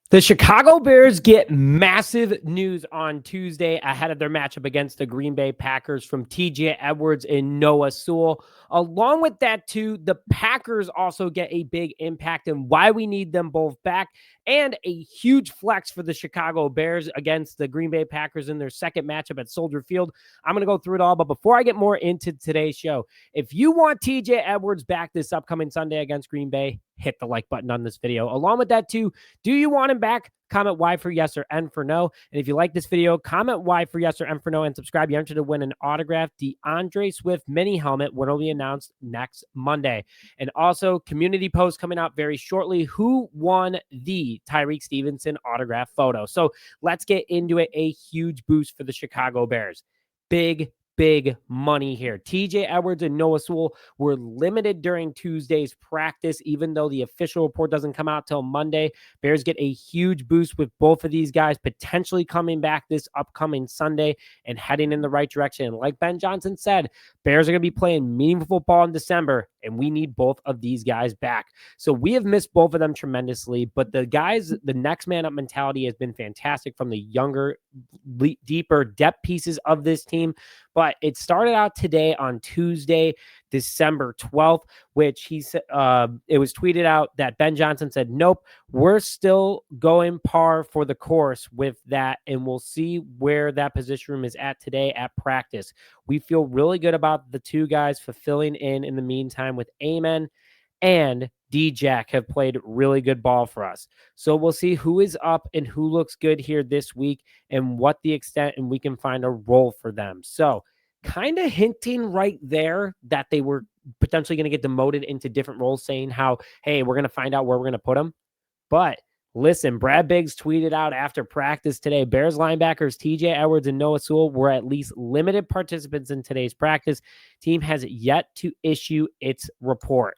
The Chicago Bears get massive news on Tuesday ahead of their matchup against the Green Bay Packers from TJ Edwards and Noah Sewell. Along with that, too, the Packers also get a big impact and why we need them both back, and a huge flex for the Chicago Bears against the Green Bay Packers in their second matchup at Soldier Field. I'm going to go through it all, but before I get more into today's show, if you want TJ Edwards back this upcoming Sunday against Green Bay, hit the like button on this video. Along with that, too, do you want him back? Comment Y for yes or N for no. And if you like this video, comment Y for yes or N for no and subscribe. You're entered to win an autographed DeAndre Swift mini helmet when it'll be announced next Monday. And also, community post coming out very shortly. Who won the Tyreek Stevenson autograph photo? So let's get into it. A huge boost for the Chicago Bears. Big money here. TJ Edwards and Noah Sewell were limited during Tuesday's practice, even though the official report doesn't come out till Monday. Bears get a huge boost with both of these guys potentially coming back this upcoming Sunday and heading in the right direction. And like Ben Johnson said, Bears are going to be playing meaningful football in December, and we need both of these guys back. So we have missed both of them tremendously, but the guys, the next man up mentality has been fantastic from the younger, deeper depth pieces of this team. But it started out today on Tuesday, December 12th, which he said, it was tweeted out that Ben Johnson said, nope, we're still going par for the course with that, and we'll see where that position room is at today at practice. We feel really good about the two guys fulfilling in the meantime with Amen and D-Jack have played really good ball for us. So we'll see who is up and who looks good here this week and what the extent and we can find a role for them. So kind of hinting right there that they were potentially going to get demoted into different roles, saying how, hey, we're going to find out where we're going to put them. But listen, Brad Biggs tweeted out after practice today, Bears linebackers TJ Edwards and Noah Sewell were at least limited participants in today's practice. Team has yet to issue its report.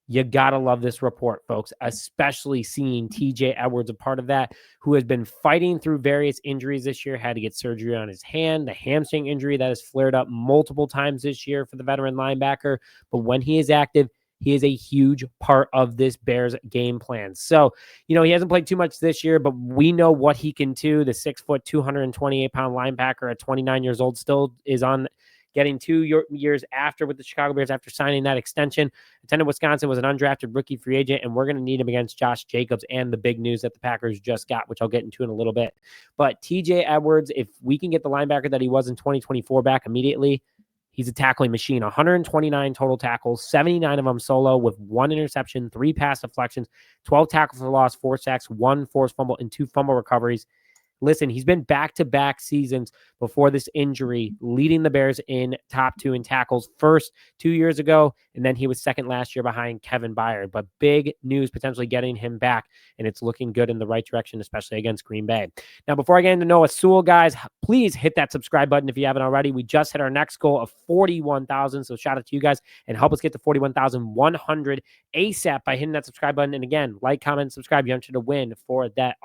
You got to love this report, folks, especially seeing TJ Edwards a part of that, who has been fighting through various injuries this year, had to get surgery on his hand, the hamstring injury that has flared up multiple times this year for the veteran linebacker. But when he is active, he is a huge part of this Bears game plan. So, he hasn't played too much this year, but we know what he can do. The 6 foot, 228-pound linebacker at 29 years old still is on getting 2 years after with the Chicago Bears after signing that extension. Attended Wisconsin, was an undrafted rookie free agent, and we're going to need him against Josh Jacobs and the big news that the Packers just got, which I'll get into in a little bit. But TJ Edwards, if we can get the linebacker that he was in 2024 back immediately, he's a tackling machine. 129 total tackles, 79 of them solo with 1 interception, 3 pass deflections, 12 tackles for loss, 4 sacks, 1 forced fumble, and 2 fumble recoveries. Listen, he's been back-to-back seasons before this injury, leading the Bears in top 2 in tackles, first 2 years ago, and then he was second last year behind Kevin Byard. But big news potentially getting him back, and it's looking good in the right direction, especially against Green Bay. Now, before I get into Noah Sewell, guys, please hit that subscribe button if you haven't already. We just hit our next goal of 41,000, so shout out to you guys, and help us get to 41,100 ASAP by hitting that subscribe button. And again, like, comment, subscribe. You're entered to win for that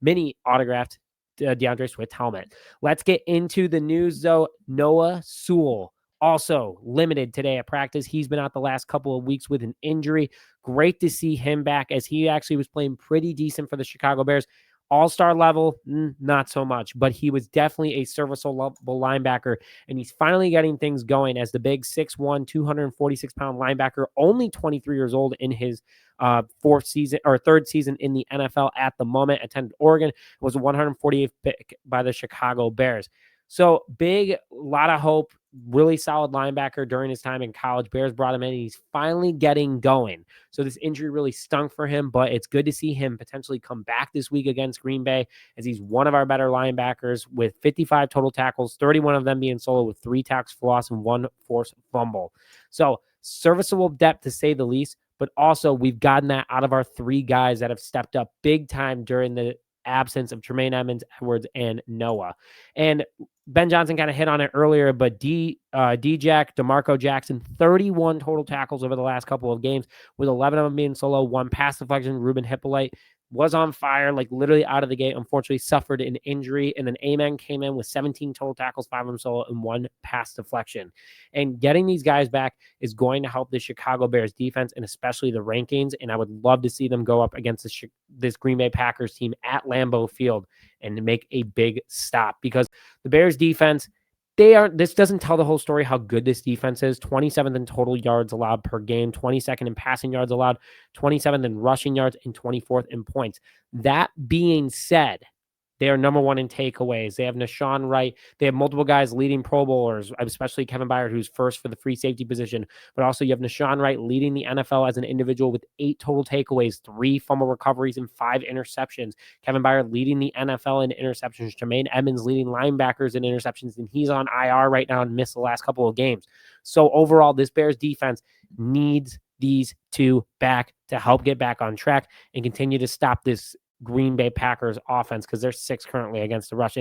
mini autographed DeAndre Swift helmet. Let's get into the news, though. Noah Sewell also limited today at practice. He's been out the last couple of weeks with an injury. Great to see him back, as he actually was playing pretty decent for the Chicago Bears. All-star level, not so much, but he was definitely a serviceable linebacker, and he's finally getting things going as the big 6'1", 246-pound linebacker, only 23 years old in his third season in the NFL at the moment. Attended Oregon, was a 148th pick by the Chicago Bears. So big, lot of hope, really solid linebacker during his time in college. Bears brought him in, and he's finally getting going. So this injury really stunk for him, but it's good to see him potentially come back this week against Green Bay, as he's one of our better linebackers with 55 total tackles, 31 of them being solo with 3 tackles for loss and 1 forced fumble. So serviceable depth to say the least, but also we've gotten that out of our 3 guys that have stepped up big time during the absence of Tremaine Edmunds, Edwards, and Noah. And Ben Johnson kind of hit on it earlier, but D-Jack, DeMarco Jackson, 31 total tackles over the last couple of games, with 11 of them being solo, 1 pass deflection. Ruben Hippolyte, was on fire, like literally out of the gate, unfortunately suffered an injury. And then Amen came in with 17 total tackles, 5 of them solo, and 1 pass deflection. And getting these guys back is going to help the Chicago Bears defense and especially the rankings. And I would love to see them go up against this Green Bay Packers team at Lambeau Field and make a big stop, because the Bears defense, this doesn't tell the whole story how good this defense is. 27th in total yards allowed per game, 22nd in passing yards allowed, 27th in rushing yards, and 24th in points. That being said, they are number 1 in takeaways. They have Marshawn Lloyd. They have multiple guys leading Pro Bowlers, especially Kevin Byard, who's first for the free safety position. But also you have Marshawn Lloyd leading the NFL as an individual with 8 total takeaways, 3 fumble recoveries, and 5 interceptions. Kevin Byard leading the NFL in interceptions. Jermaine Edmonds leading linebackers in interceptions, and he's on IR right now and missed the last couple of games. So overall, this Bears defense needs these 2 back to help get back on track and continue to stop this Green Bay Packers offense, because they're 6th currently against the rush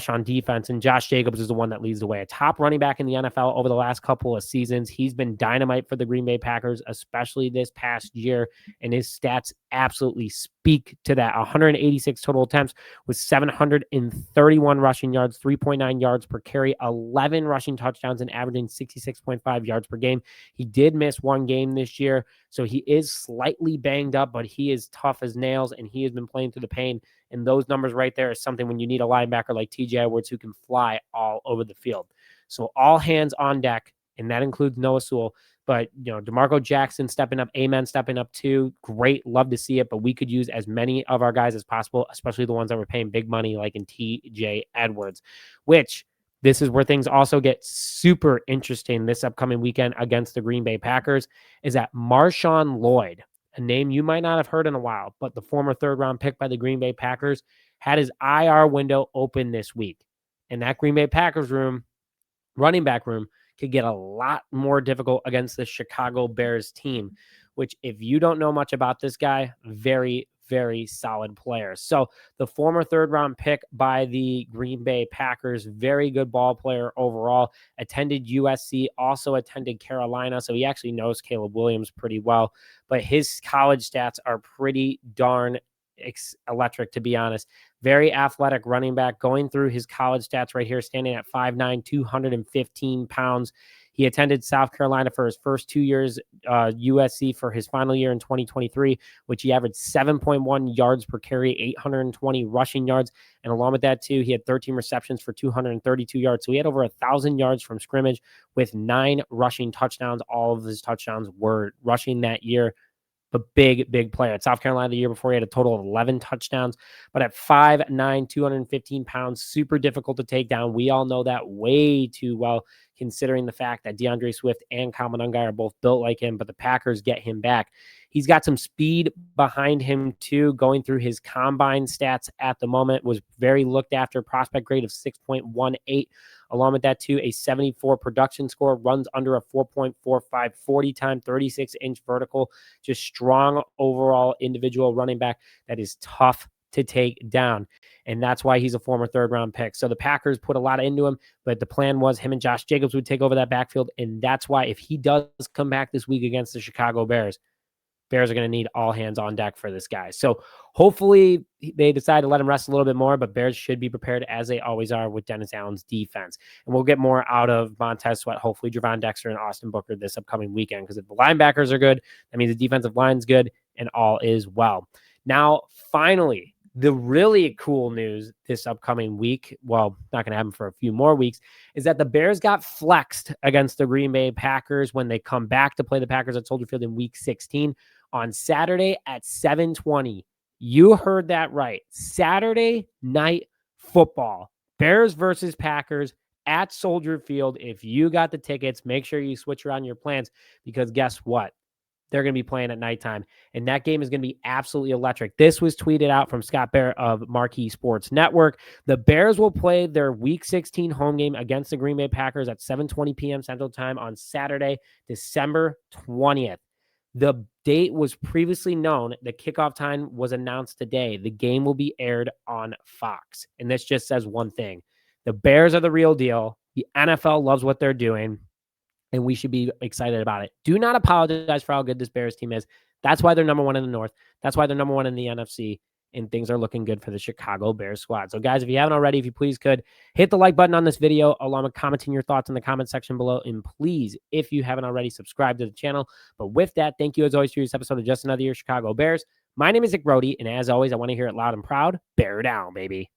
on defense, and Josh Jacobs is the one that leads the way. A top running back in the NFL over the last couple of seasons. He's been dynamite for the Green Bay Packers, especially this past year, and his stats absolutely speak to that. 186 total attempts with 731 rushing yards, 3.9 yards per carry, 11 rushing touchdowns, and averaging 66.5 yards per game. He did miss 1 game this year, so he is slightly banged up, but he is tough as nails, and he has been playing through the pain. And those numbers right there is something when you need a linebacker like TJ Edwards who can fly all over the field. So all hands on deck, and that includes Noah Sewell. But, DeMarco Jackson stepping up, Amen stepping up too. Great. Love to see it. But we could use as many of our guys as possible, especially the ones that were paying big money, like in TJ Edwards, which this is where things also get super interesting this upcoming weekend against the Green Bay Packers, is that Marshawn Lloyd, a name you might not have heard in a while, but the former 3rd-round pick by the Green Bay Packers, had his IR window open this week. And that Green Bay Packers running back room, could get a lot more difficult against the Chicago Bears team, which, if you don't know much about this guy, very, very solid player. So the former 3rd-round pick by the Green Bay Packers, very good ball player overall, attended USC, also attended Carolina, so he actually knows Caleb Williams pretty well, but his college stats are pretty darn electric, to be honest. Very athletic running back, going through his college stats right here, standing at 5'9", 215 pounds. He attended South Carolina for his first 2 years, USC for his final year in 2023, which he averaged 7.1 yards per carry, 820 rushing yards. And along with that, too, he had 13 receptions for 232 yards. So he had over 1,000 yards from scrimmage with 9 rushing touchdowns. All of his touchdowns were rushing that year. But big player. At South Carolina the year before, he had a total of 11 touchdowns. But at 5'9", 215 pounds, super difficult to take down. We all know that way too well, considering the fact that DeAndre Swift and Kyle Monangai are both built like him, but the Packers get him back. He's got some speed behind him too. Going through his combine stats at the moment, was very looked after, prospect grade of 6.18. Along with that too, a 74 production score, runs under a 4.45 40 time, 36-inch vertical. Just strong overall individual running back that is tough to take down. And that's why he's a former 3rd-round pick. So the Packers put a lot into him, but the plan was him and Josh Jacobs would take over that backfield. And that's why, if he does come back this week against the Chicago Bears are going to need all hands on deck for this guy. So hopefully they decide to let him rest a little bit more, but Bears should be prepared, as they always are, with Dennis Allen's defense. And we'll get more out of Montez Sweat, hopefully Javon Dexter and Austin Booker this upcoming weekend, because if the linebackers are good, that means the defensive line's good, and all is well. Now, finally, the really cool news this upcoming week, well, not going to happen for a few more weeks, is that the Bears got flexed against the Green Bay Packers when they come back to play the Packers at Soldier Field in Week 16 on Saturday at 7:20. You heard that right. Saturday night football. Bears versus Packers at Soldier Field. If you got the tickets, make sure you switch around your plans, because guess what? They're going to be playing at nighttime, and that game is going to be absolutely electric. This was tweeted out from Scott Barrett of Marquee Sports Network. The Bears will play their Week 16 home game against the Green Bay Packers at 7:20 p.m. Central Time on Saturday, December 20th. The date was previously known. The kickoff time was announced today. The game will be aired on Fox. And this just says one thing. The Bears are the real deal. The NFL loves what they're doing, and we should be excited about it. Do not apologize for how good this Bears team is. That's why they're number one in the North. That's why they're number one in the NFC. And things are looking good for the Chicago Bears squad. So, guys, if you haven't already, if you please could hit the like button on this video, along with commenting your thoughts in the comment section below. And please, if you haven't already, subscribe to the channel. But with that, thank you as always for this episode of Just Another Year Chicago Bears. My name is Nick Brody, and as always, I want to hear it loud and proud. Bear down, baby.